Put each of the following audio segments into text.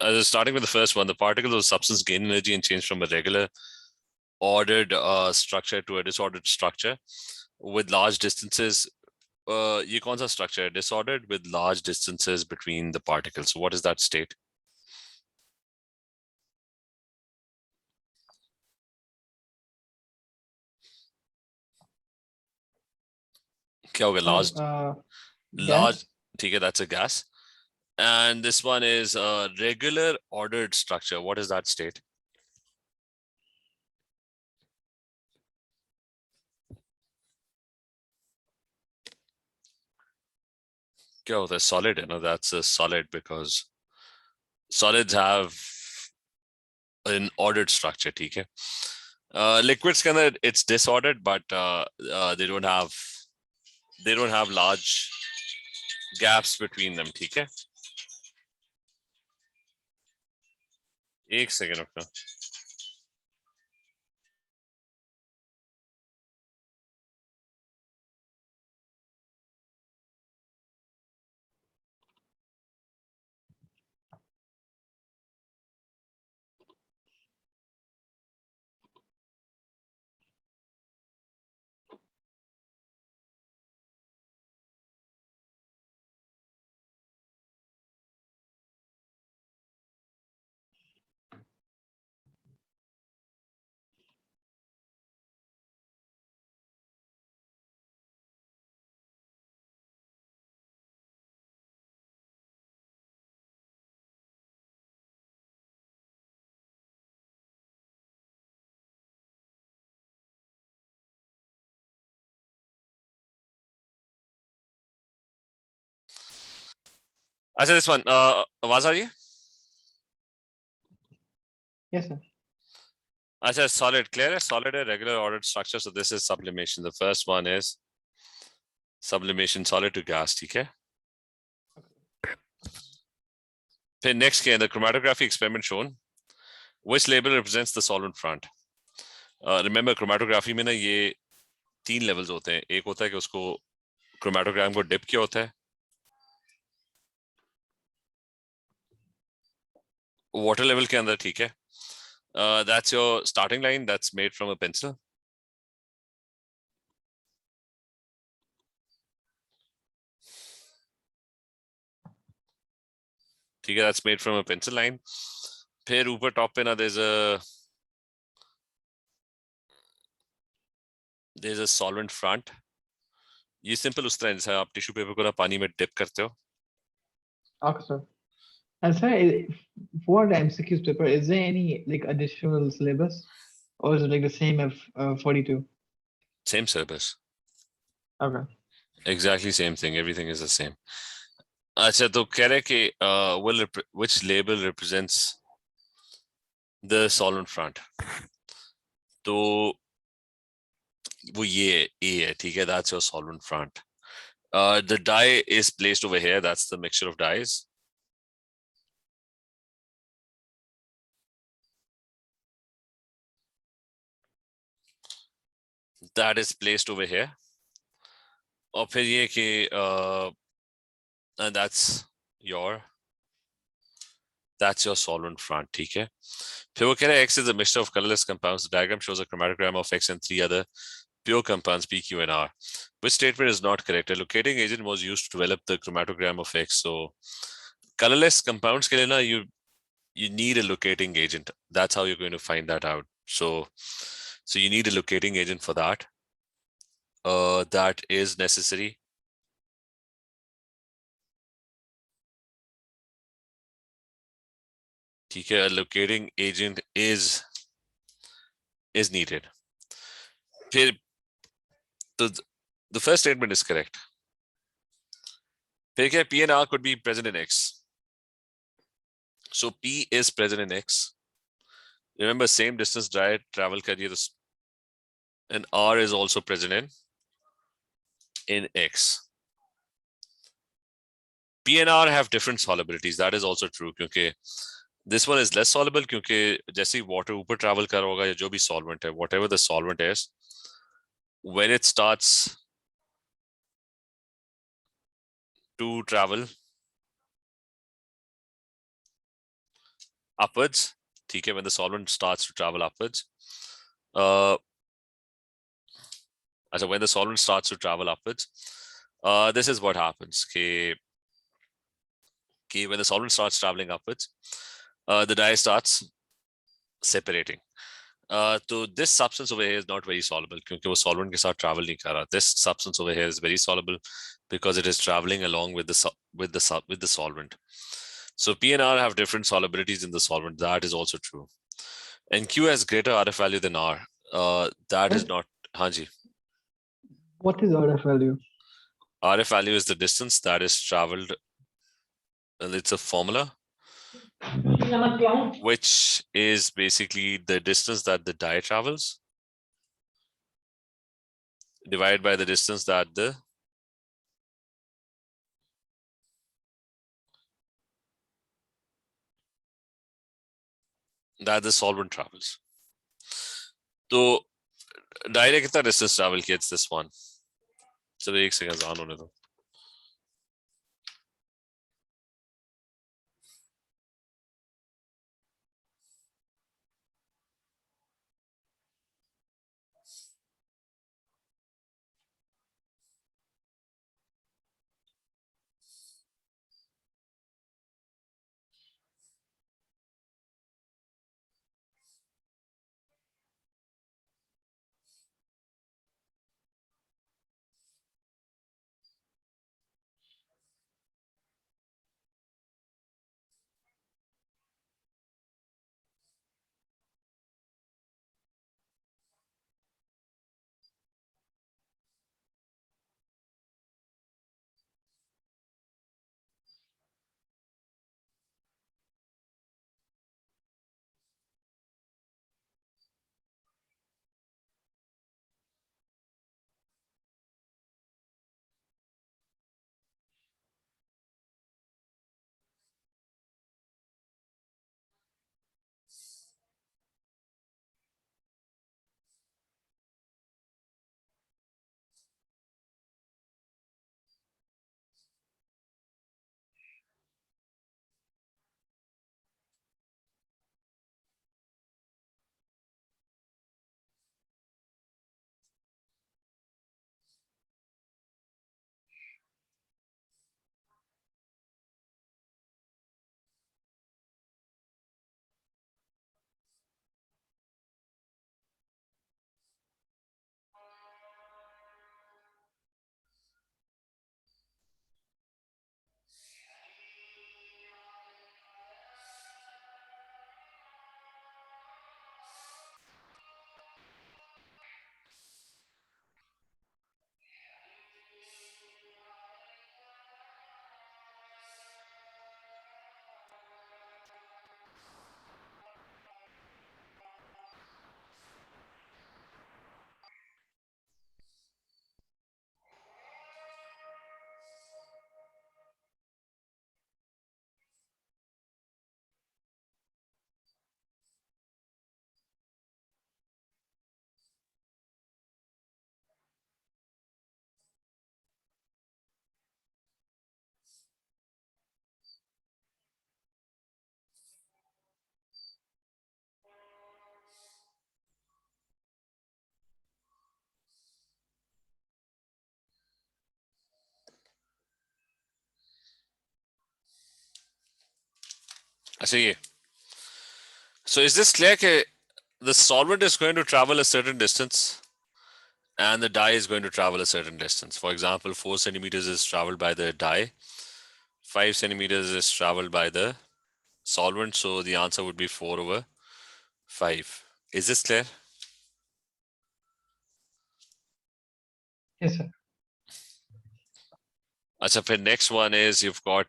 Starting with the first one, the particles of substance gain energy and change from a regular ordered structure to a disordered structure with large distances. ये कौन सा structure है? Disordered with large distances between the particles. So what is that state? क्या होगा? Large. ठीक है, that's a gas. And this one is a regular ordered structure. What is that state? क्या होता है? Solid, you know, that's a solid because solids have an ordered structure, ठीक है? Liquids के अंदर it's disordered, but they don't have large gaps between them, ठीक है? एक सेकंड रुकना. अच्छा, this one, आवाज आ रही है? Yes, sir. अच्छा, solid, clear है? Solid है, regular ordered structure. So this is sublimation. The first one is sublimation, solid to gas, ठीक है? फिर next के the chromatography experiment shown. Which label represents the solvent front? Remember, chromatography में ना ये 3 levels होते हैं. एक होता है कि उसको chromatograph को dip किया होता है. Water level के अंदर, ठीक है? That's your starting line. That's made from a pencil. ठीक है, that's made from a pencil line. फिर ऊपर top पे ना there's a solvent front. ये simple उस तरह जैसे आप टिश्यू पेपर को ना पानी में dip करते हो. Okay, sir. And sir, for the MCQ's paper, is there any like additional syllabus, or is it like the same as 42? Same syllabus. Okay. Exactly same thing. Everything is the same. अच्छा, तो कह रहे कि which label represents the solvent front? तो वो ये A है, ठीक है? That's your solvent front. The dye is placed over here. That's the mixture of dyes. That is placed over here. और फिर ये कि and that's your solvent front, ठीक है? फिर वो कह रहे हैं X is a mixture of colorless compounds. The diagram shows a chromatogram of X and 3 other pure compounds P, Q, and R. Which statement is not correct? A locating agent was used to develop the chromatogram of X. So colorless compounds के लिए ना you need a locating agent. That's how you're going to find that out. So you need a locating agent for that. That is necessary. ठीक है, a locating agent is needed. फिर the first statement is correct. फिर क्या P and R could be present in X. So P is present in X. Remember, same distance travel करिए तो and R is also present in X. P and R have different solubilities. That is also true क्योंकि this one is less soluble क्योंकि जैसे ही water ऊपर travel कर रहा होगा या जो भी solvent है, whatever the solvent is, when it starts to travel, upwards. Okay, when the solvent starts to travel upwards. So when the solvent starts to travel upwards, this is what happens. Okay, when the solvent starts traveling upwards, the dye starts separating. So this substance over here is not very soluble क्योंकि वो solvent के साथ travel नहीं कर रहा. This substance over here is very soluble because it is traveling along with the solvent. So P and R have different solubilities in the solvent. That is also true. And Q has greater RF value than R. That is not. Hanji. What is RF value? RF value is the distance that is traveled. It's a formula, which is basically the distance that the dye travels divided by the distance that the solvent travels. So dye ने कितना distance travel किया? It's this one. चलो एक second on होने दो. अच्छा ये. So is this clear that the solvent is going to travel a certain distance and the dye is going to travel a certain distance? For example, 4 centimeters is traveled by the dye, 5 centimeters is traveled by the solvent. So the answer would be 4/5. Is this clear? Yes, sir. Achha, next one is you've got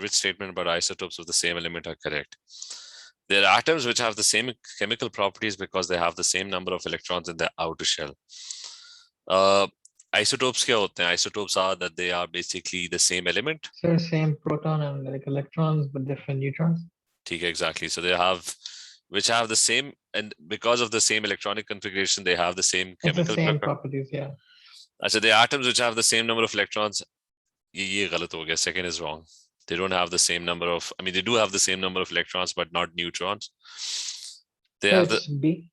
which statement about isotopes of the same element are correct? There are atoms which have the same chemical properties because they have the same number of electrons in the outer shell. Isotopes क्या होते हैं? Isotopes are that they are basically the same element. So same proton and like electrons, but different neutrons. Exactly. So they have which have the same, and because of the same electronic configuration, they have the same chemical properties. Yeah. So the atoms which have the same number of electrons. ये गलत हो गया. Second is wrong. They don't have the same number of, I mean, they do have the same number of electrons, but not neutrons. They So have the, it's B.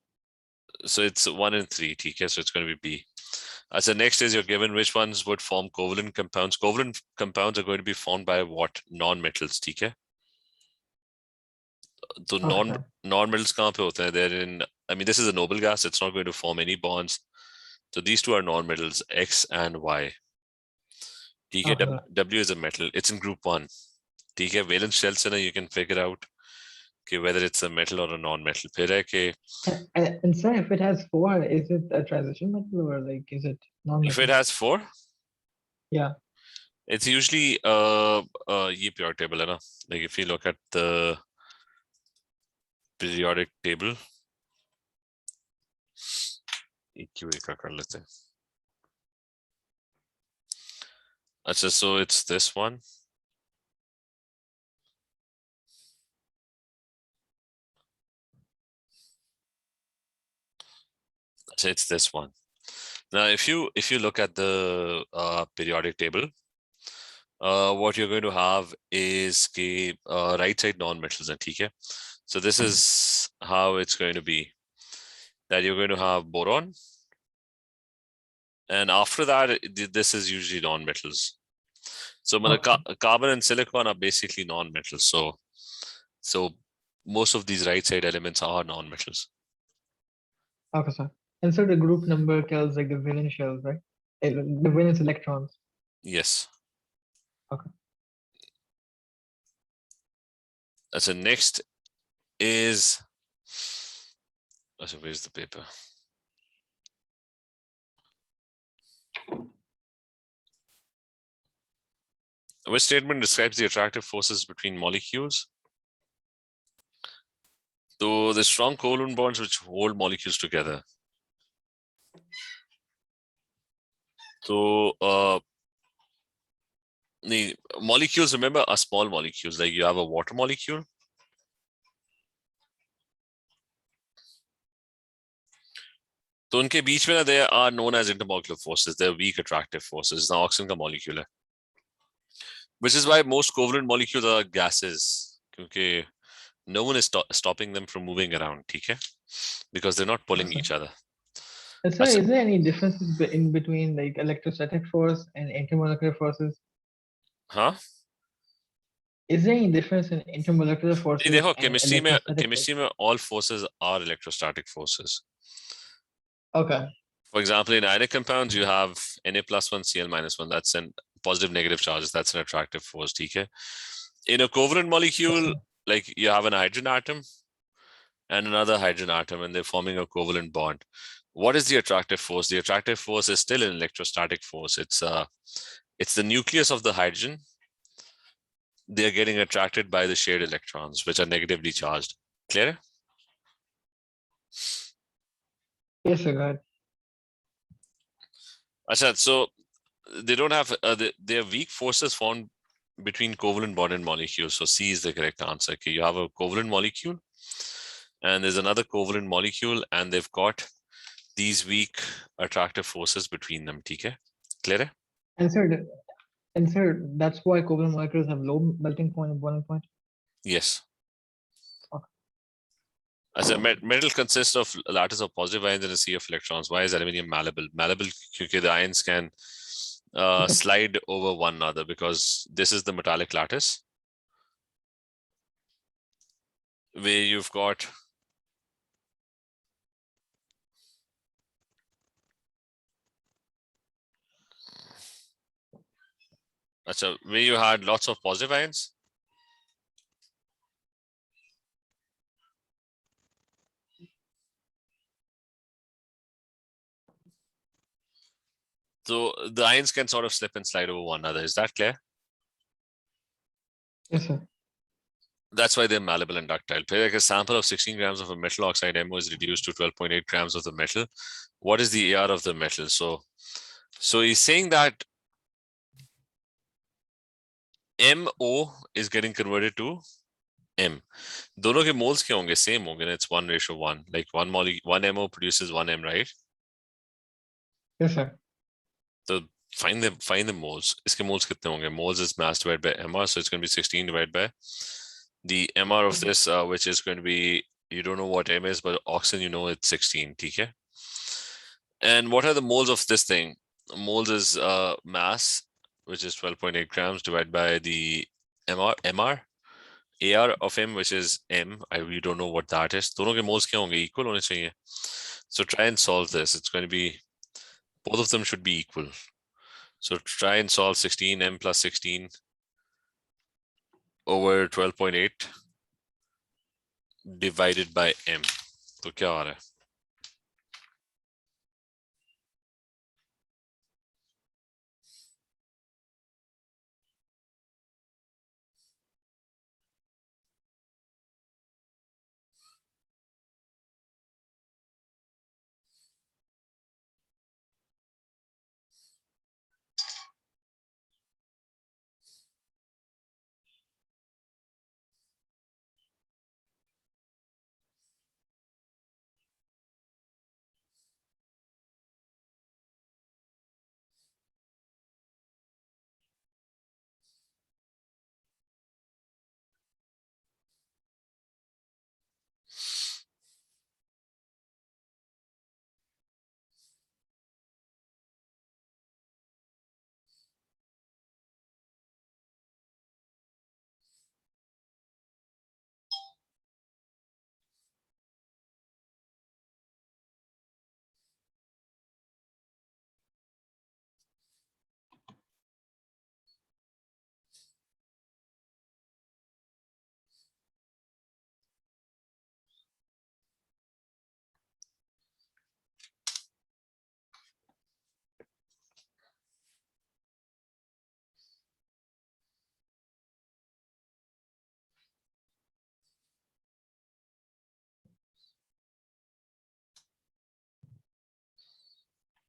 so it's 1 and 3, TK, so it's going to be B. So next is you're given which ones would form covalent compounds. Covalent compounds are going to be formed by what? Non-metals, TK. So Okay. non-metals kahan pe hote hain? They're in, I mean, this is a noble gas. It's not going to form any bonds. So these two are non-metals, X and Y. TK, Okay. W is a metal. It's in group 1. TK, valence shell se na you can figure out whether it's a metal or a non-metal. Phir hai ke And sir, if it has 4, is it a transition metal or like is it non-metal? if it has 4, Yeah. it's usually ye periodic table hai na. Like if you look at the periodic table, EQA ka kar lete hain. Achha, so it's this one. So it's this one. Now, if you look at the periodic table, what you're going to have is the right side non-metals, okay? So this is how it's going to be. That you're going to have boron, and after that, this is usually non-metals. So carbon and silicon are basically non-metals. So most of these right side elements are non-metals. Okay, sir. And so the group number tells like the valence shells, right? The valence electrons. Yes. Okay. So next is, so where's the paper? Which statement describes the attractive forces between molecules? So the strong covalent bonds which hold molecules together. So the molecules, remember, are small molecules. Like you have a water molecule. So unke beech mein they are known as intermolecular forces. They're weak attractive forces. Now oxygen ka molecule hai. Which is why most covalent molecules are gases. Because no one is stopping them from moving around, okay? Because they're not pulling each other. And sir, is there any differences in between like electrostatic force and intermolecular forces? Huh? Is there any difference in intermolecular forces and electrostatic chemistry mein all forces are electrostatic forces. Okay. For example, in ionic compounds, you have Na+1, Cl-1. That's a positive negative charges. That's an attractive force, okay? In a covalent molecule, like you have an hydrogen atom and another hydrogen atom, and they're forming a covalent bond. What is the attractive force? The attractive force is still an electrostatic force. It's the nucleus of the hydrogen. They're getting attracted by the shared electrons, which are negatively charged. Clear? Yes, sir. Go ahead. Achha, so they don't have, they are weak forces formed between covalent bonded molecules. So C is the correct answer. Okay, you have a covalent molecule and there's another covalent molecule and they've got these weak attractive forces between them. Okay, clear? And sir, that's why covalent molecules have low melting point and boiling point. Yes. Okay. As a metal consists of lattice of positive ions and a sea of electrons. Why is aluminium malleable? Malleable because the ions can slide over one another because this is the metallic lattice where you've got where you had lots of positive ions. So the ions can sort of slip and slide over one another. Is that clear? Yes, sir. That's why they're malleable and ductile. Like a sample of 16 grams of a metal oxide MO is reduced to 12.8 grams of the metal. What is the AR of the metal? So he's saying that MO is getting converted to M. दोनों के moles क्या होंगे? Same होंगे. It's 1:1. Like one MO produces 1 M, right? Yes, sir. So find the moles. इसके moles कितने होंगे? Moles is mass divided by MR, so it's going to be 16 divided by the MR of this, which is going to be, you don't know what M is, but oxygen, you know it's 16. Okay. And what are the moles of this thing? Moles is mass, which is 12.8 grams, divided by the MR, AR of M, which is M. We don't know what that is. दोनों के moles क्या होंगे? Equal होने चाहिए. So try and solve this. It's going to be, both of them should be equal. So try and solve 16M plus 16 over 12.8 divided by M. तो क्या आ रहा है?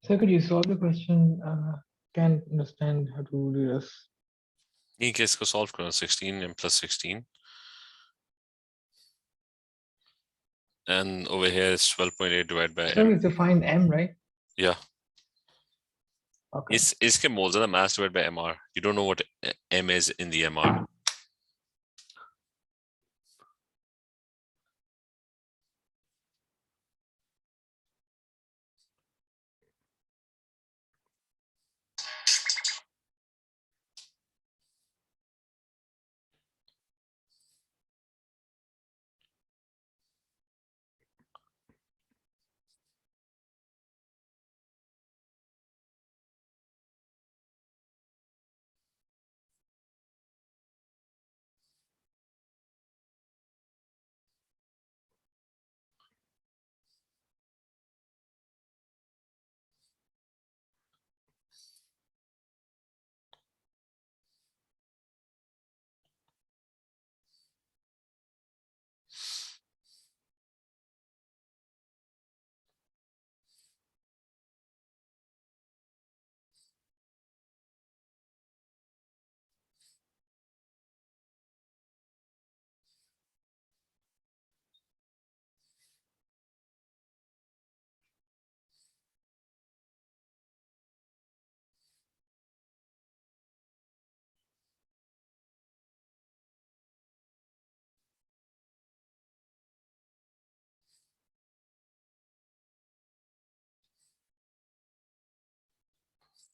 So could you solve the question? Can't understand how to do this. ये case को solve करो. 16M plus 16. And over here it's 12.8 divided by So M. we have to find M, right? Yeah. Okay. इसके moles are mass divided by MR. You don't know what M is in the MR.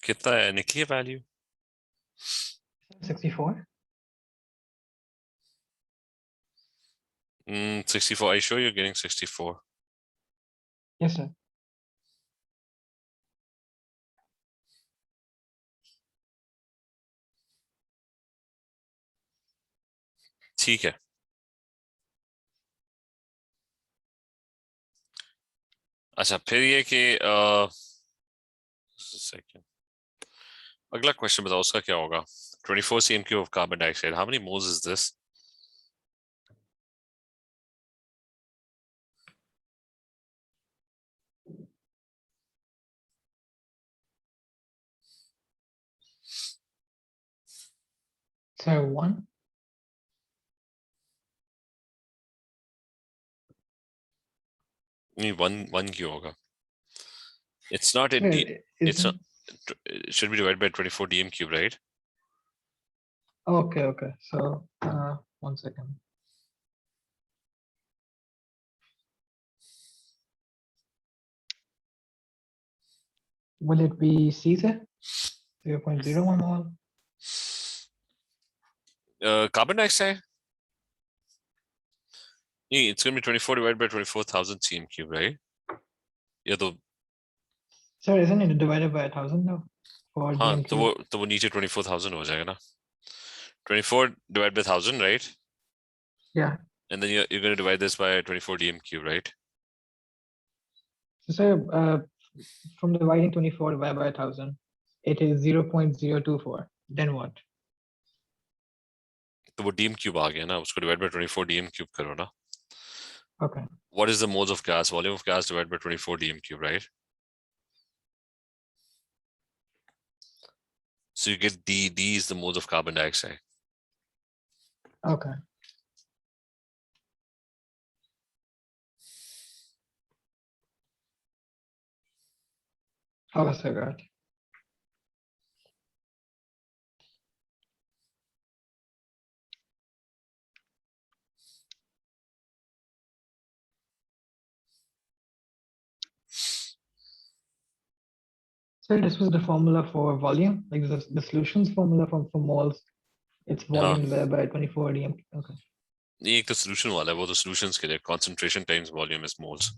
कितना है निकली value? 64. 64. Are you sure you're getting 64? Yes, sir. ठीक है. अच्छा फिर ये कि second. अगला क्वेश्चन बताओ उसका क्या होगा? 24 cm³ of carbon dioxide. How many moles is this? So 1. नहीं, one क्यों होगा? It's not in Sir, the. It's not. it should be divided by 24 dm cube, right? Okay, okay. So 1 second. Will it be Caesar? 0.01 mole? Carbon dioxide? It's going to be 24 divided by 24,000 cm cube, right? Yeah, तो Sir, isn't it divided by 1,000 though? For हाँ dm तो cube? वो नीचे 24,000 हो जाएगा ना. 24 divided by 1,000, right? Yeah. And then you're going to divide this by 24 dm cube, right? So, sir, from dividing 24 divided by 1,000, it is 0.024. Then what? तो वो dm cube आ गया ना, उसको divide by 24 dm cube करो ना. Okay. What is the moles of gas? Volume of gas divided by 24 dm cube, right? So you get D is the moles of carbon dioxide. Okay. Okay, sir, got it. So this was the formula for volume, like the solutions formula for moles. It's volume divided by 24 dm. Okay. ये एक तो solution वाला है, वो तो solutions के लिए concentration times volume is moles.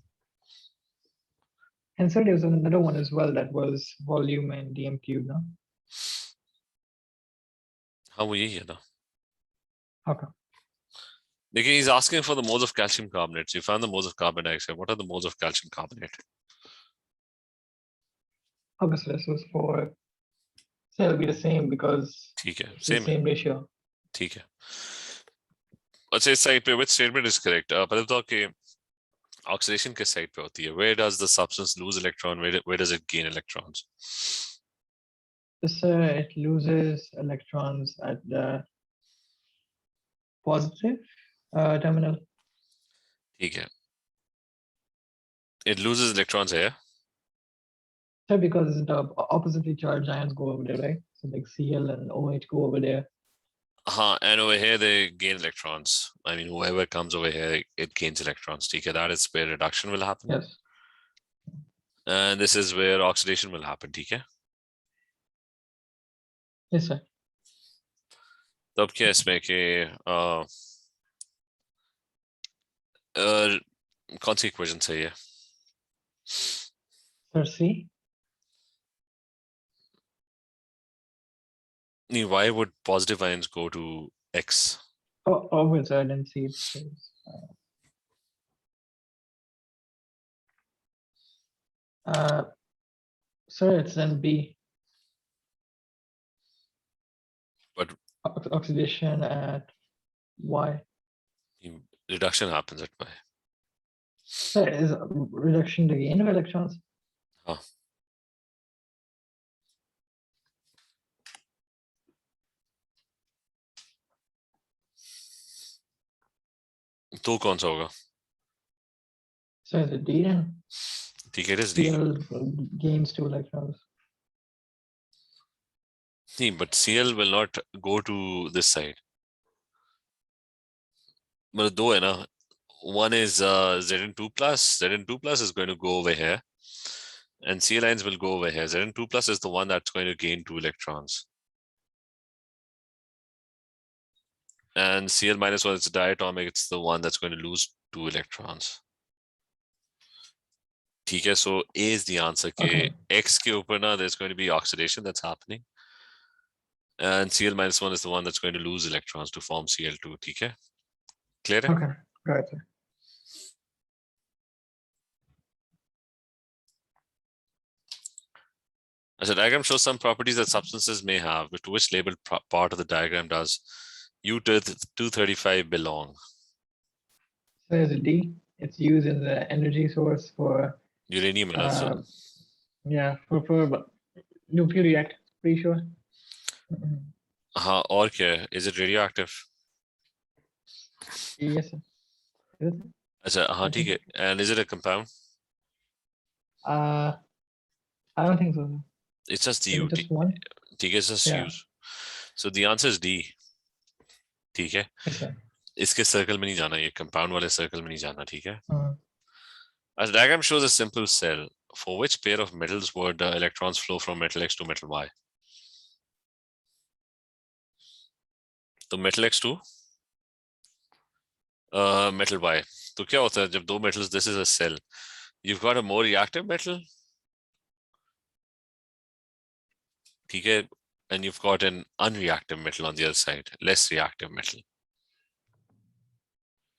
And so there was another one as well that was volume and dm cube, no? हाँ वो यही है ना. Okay. Again, he's asking for the moles of calcium carbonate. So you found the moles of carbon dioxide. What are the moles of calcium carbonate? Okay, so this was for, so it'll be the same because ठीक है, it's the same ratio. ठीक है. अच्छा इस side पे which statement is correct? पहले बताओ कि oxidation किस साइड पे होती है? Where does the substance lose electron? Where does it gain electrons? So it loses electrons at the positive terminal. ठीक है. It loses electrons here. So because the oppositely charged ions go over there, right? So like Cl and OH go over there. And over here they gain electrons. I mean, whoever comes over here, it gains electrons. ठीक है, that is where reduction will happen. Yes. And this is where oxidation will happen. ठीक है. Yes, sir. तब क्या इसमें कि कौन सी equation सही है? Sir, C. Why would positive ions go to X? Oh, it's I didn't see it. Sir, it's then B. But Oxidation at Y. reduction happens at Y. Sir, is reduction the gain of electrons? हाँ. तो कौन सा होगा? So is it D then? ठीक है, it is D. Cl gains 2 electrons. But Cl will not go to this side. But दो है ना. One is Zn2 plus. Zn2 plus is going to go over here. And Cl ions will go over here. Zn2 plus is the one that's going to gain 2 electrons. And Cl minus 1 is diatomic. It's the one that's going to lose 2 electrons. ठीक है, so A is the answer. Okay. X के ऊपर ना, there's going to be oxidation that's happening. And Cl minus 1 is the one that's going to lose electrons to form Cl2. ठीक है? Clear? Okay, got it. As a diagram shows some properties that substances may have, but to which labeled part of the diagram does U235 belong? So is it D? It's used as the energy source for Uranium and also. yeah, for nuclear reactor, pretty sure. हाँ, और क्या है? Is it radioactive? Yes, sir. Is it? अच्छा, हाँ ठीक है. And is it a compound? I don't think so. It's just Is U. it just one? ठीक है, it's just Yeah. U. So the answer is D. ठीक है, Yes, sir. इसके circle में नहीं जाना, ये कंपाउंड वाले सर्कल में नहीं जाना, ठीक है. Uh, A diagram shows a simple cell. For which pair of metals would the electrons flow from metal X to metal Y? तो metal X to metal Y. तो क्या होता है जब दो metals, this is a cell. You've got a more reactive metal, ठीक है, and you've got an unreactive metal on the other side, less reactive metal.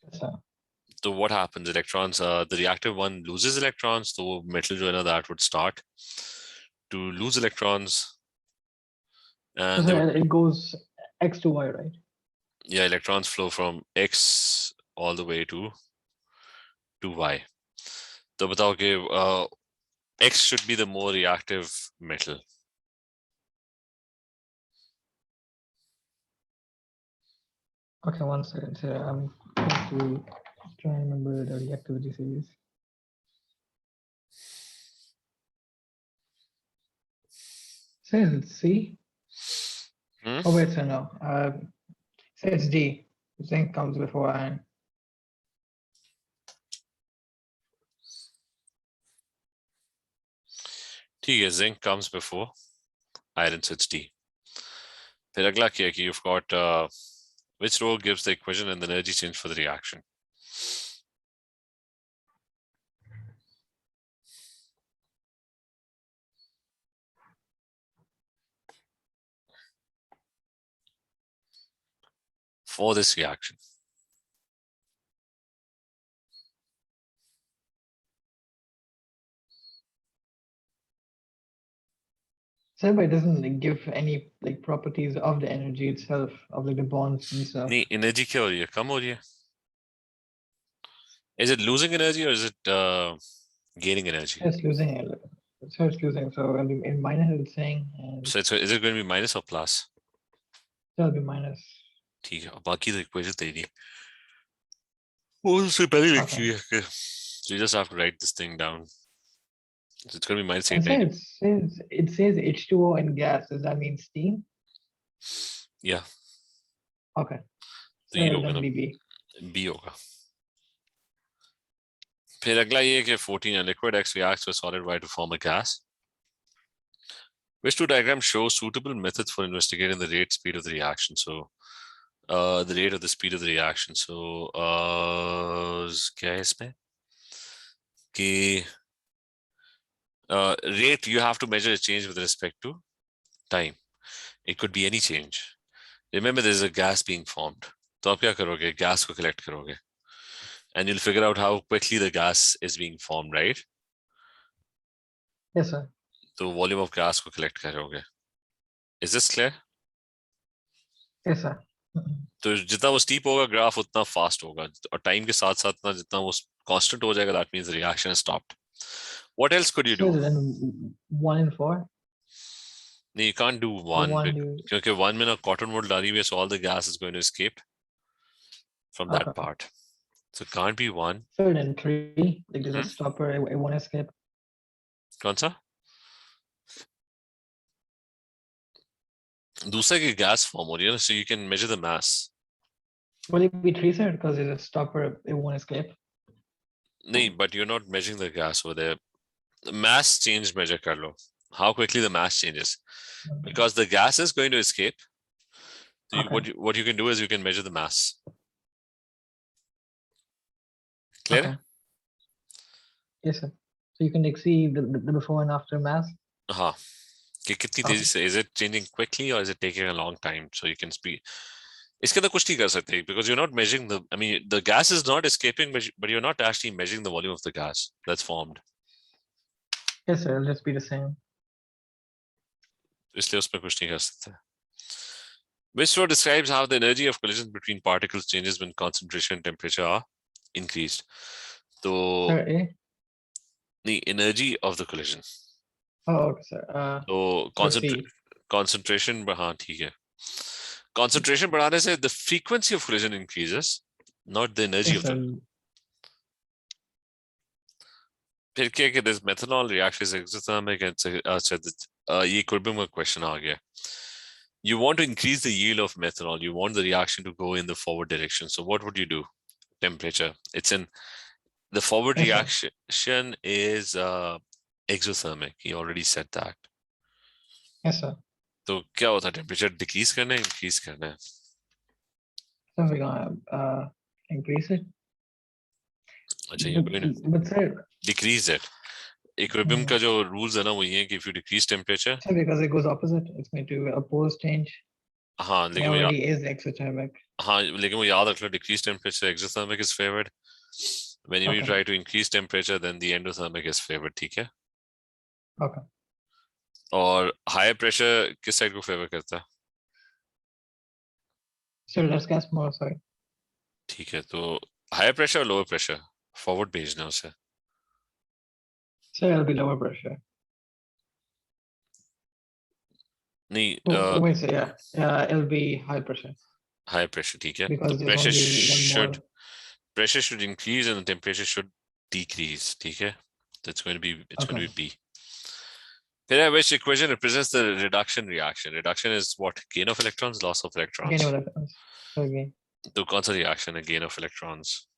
yes, sir. So what happens? Electrons, the reactive one loses electrons, so metal जो है ना, that would start to lose electrons, So, and they would, sir, it goes X to Y, right? yeah, electrons flow from X all the way to Y. तो बताओ कि X should be the more reactive metal. Okay, one second, sir. I'm going to try and remember the reactivity series. Says it's C. Hmm? Oh wait, sir, no. Say it's D. Zinc comes before iron. ठीक है, zinc comes before iron, so it's D. फिर अगला क्या है कि you've got which row gives the equation and the energy change for the reaction? For this reaction. Sir, but it doesn't like, give any like properties of the energy itself, of like the bonds and stuff. नहीं, energy क्या हो रही है? कम हो रही है? Is it losing energy or is it gaining energy? It's losing it. So it's losing. So in minus it's saying, and So is it going to be minus or plus? it'll be minus. ठीक है, बाकी तो equation दे दी, वो उससे पहले लिखी हुई है. So you just have to write this thing down. So it's going to be minus And 890. it says H2O and gas. Does that mean steam? Yeah. Okay. तो So ये it'll होगा ना, then be B. B होगा. फिर अगला ये है कि 14, a liquid X reacts with solid Y to form a gas. Which two diagrams show suitable methods for investigating the rate speed of the reaction? So the rate of the speed of the reaction. So क्या है इसमें कि rate, you have to measure a change with respect to time. It could be any change. Remember, there's a gas being formed. तो आप क्या करोगे? Gas को collect करोगे, and you'll figure out how quickly the gas is being formed, right? Yes, sir. तो volume of gas को collect करोगे. Is this clear? Yes, sir. तो जितना वो steep होगा ग्राफ उतना fast होगा, और time के साथ साथ ना जितना वो constant हो जाएगा, that means the reaction is stopped. What else could you So do? then 1 and 4. No, you can't do So one, one because 1 में ना cotton wool डाली हुई है, so all the gas is going to escape from okay. that part. So it can't be 1. So then 3. Like there's a Hmm? stopper. It won't escape. कौन सा? दूसरा की gas form हो रही है ना, so you can measure the mass. Will it be 3, sir? Because there's a stopper. It won't escape. No, but you're not measuring the gas over there. The mass change measure कर लो. How quickly the mass changes. Because the gas is going to escape. So Okay. what you can do is you can measure the mass. Clear? Okay. Yes, sir. So you can like see the before and after mass. हाँ. कि कितनी तेजी से, is it changing quickly or is it taking a long time? So you can speed. इसके अंदर कुछ नहीं कर सकते because you're not measuring the, I mean, the gas is not escaping, but you're not actually measuring the volume of the gas that's formed. Yes, sir. It'll just be the same. इसलिए उसमें कुछ नहीं कर सकते. Which row describes how the energy of collision between particles changes when concentration and temperature are increased? So Sir, A. the energy of the collision. Oh, okay, sir. So C. concentration, हाँ ठीक है. Concentration बढ़ाने से the frequency of collision increases, not the energy Yes, of sir. the. फिर क्या कि this methanol reaction is exothermic and ये equilibrium का question आ गया. You want to increase the yield of methanol. You want the reaction to go in the forward direction. So what would you do? Temperature. It's in the forward Yes, sir. reaction is exothermic. He already said that. Yes, sir. तो क्या होता है? Temperature decrease करना है, increase करना है? So we're gonna increase it. अच्छा, you're going to But sir, decrease it. Equilibrium का जो rules है ना, वो ये है कि if you decrease temperature, sir, because it goes opposite, it's going to oppose change. हाँ It लेकिन वो already is exothermic. हाँ लेकिन वो याद रख लो, decrease temperature exothermic is favored. When you Okay. try to increase temperature, then the endothermic is favored. ठीक है? Okay. और higher pressure किस side को favor करता है? So let's guess more, sorry. ठीक है, तो higher pressure or lower pressure? Forward भेजना है उसे. So it'll be lower pressure. नहीं, Oh, wait, so yeah, it'll be high pressure high pressure. ठीक है? because तो there's only one more. pressure should increase and the temperature should decrease. ठीक है? That's going to be going to be B. Then which equation represents the reduction reaction? Reduction is what? Gain of electrons, loss of electrons. Gain of electrons. Okay. तो कौन सा reaction है gain of electrons?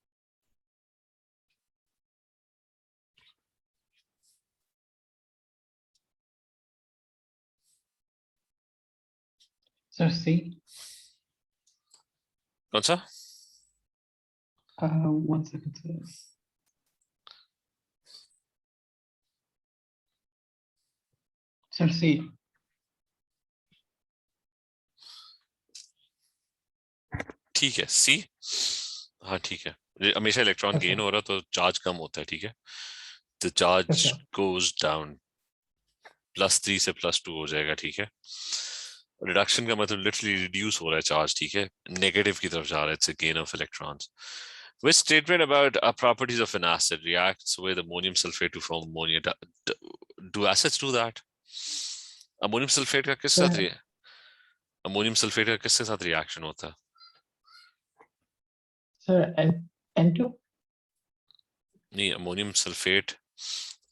So C. कौन सा? 1 second. Sir. So C. ठीक है, C. हाँ ठीक है, हमेशा इलेक्ट्रॉन गेन हो रहा तो चार्ज कम होता है. ठीक है, the charge goes down. +3 से +2 हो जाएगा. ठीक है, रिडक्शन का मतलब लिटरली रिड्यूस हो रहा है चार्ज. ठीक है, नेगेटिव की तरफ जा रहा है. It's a gain of electrons. Which statement about properties of an acid reacts with ammonium sulfate to form ammonia? Do acids do that? Ammonium sulfate का किस साथ ammonium sulfate का किसके साथ रिएक्शन होता है? Sir, N2? नहीं, ammonium sulfate,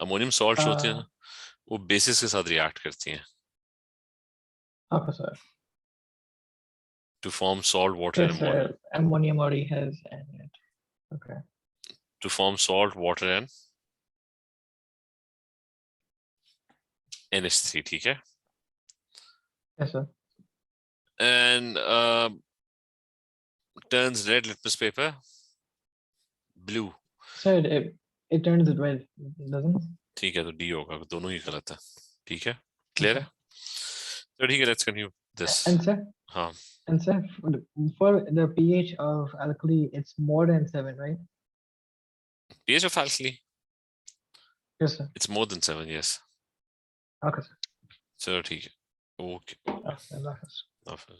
ammonium salts होते हैं ना, वो बेसिस के साथ रिएक्ट करती हैं. Okay, sir. To form salt, water, and ammonia. Sir, ammonium already has N in it. Okay. To form salt, water, and NH3. ठीक है? Yes, sir. And turns red litmus paper blue. Sir, it turns it red, doesn't it? ठीक है, तो D होगा, दोनों ही गलत है. ठीक है, क्लियर है? तो ठीक है, let's continue this. And sir, हाँ. and sir, for the pH of alkali, it's more than 7, right? pH of alkali? Yes, sir. It's more than 7, yes. Okay, sir. So ठीक है, okay. Okay,